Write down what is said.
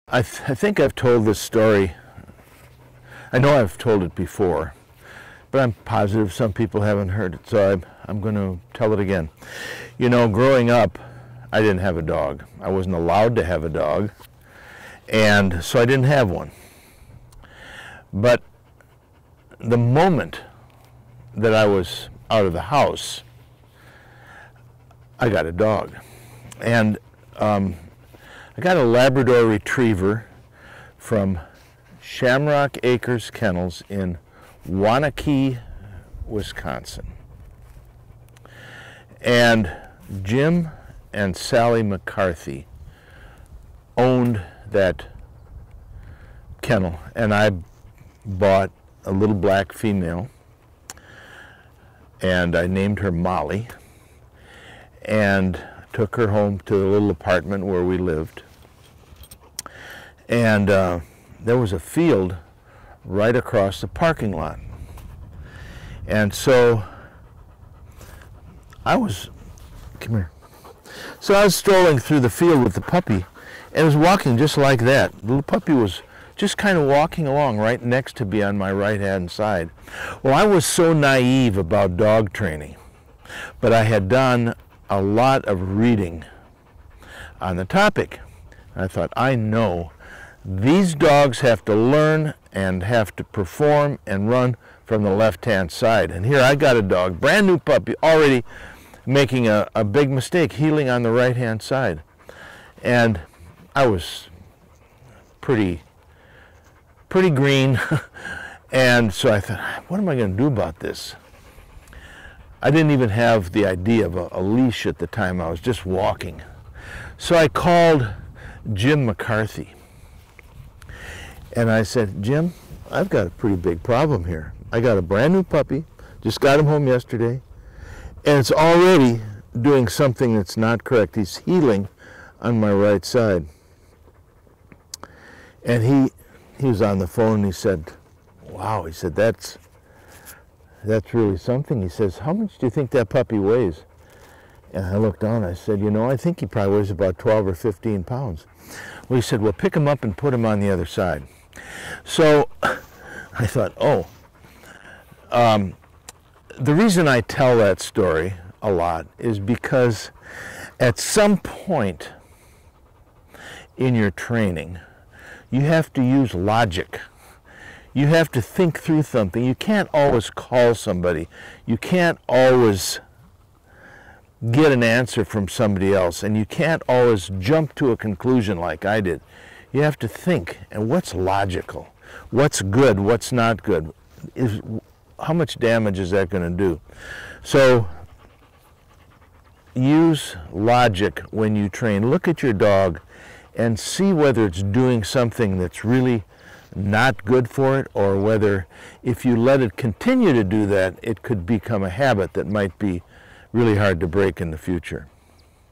I think I've told this story. I know I've told it before, but I'm positive some people haven't heard it, so I'm going to tell it again. You know, growing up, I didn't have a dog. I wasn't allowed to have a dog, and so I didn't have one. But the moment that I was out of the house, I got a dog. And I got a Labrador Retriever from Shamrock Acres Kennels in Waunakee, Wisconsin. And Jim and Sally McCarthy owned that kennel, and I bought a little black female, and I named her Molly, and took her home to the little apartment where we lived. And there was a field right across the parking lot. And so I was, come here. So I was strolling through the field with the puppy, and it was walking just like that. The little puppy was just kind of walking along right next to me on my right-hand side. Well, I was so naive about dog training, but I had done a lot of reading on the topic. I thought, I know these dogs have to learn and have to perform and run from the left-hand side. And here I got a dog, brand new puppy, already making a big mistake, heeling on the right-hand side. And I was pretty green. And so I thought, what am I going to do about this? I didn't even have the idea of a leash at the time. I was just walking. So I called Jim McCarthy. And I said, Jim, I've got a pretty big problem here. I got a brand new puppy, just got him home yesterday, and it's already doing something that's not correct. He's heeling on my right side. And he was on the phone, and he said, wow, he said, that's really something. He says, how much do you think that puppy weighs? And I looked down, I said, you know, I think he probably weighs about 12 or 15 pounds. Well, he said, well, pick him up and put him on the other side. So I thought, oh, the reason I tell that story a lot is because at some point in your training, you have to use logic. You have to think through something. You can't always call somebody. You can't always get an answer from somebody else, and you can't always jump to a conclusion like I did. You have to think, and what's logical? What's good? What's not good? How much damage is that going to do? So use logic when you train. Look at your dog and see whether it's doing something that's really not good for it, or whether if you let it continue to do that, it could become a habit that might be really hard to break in the future.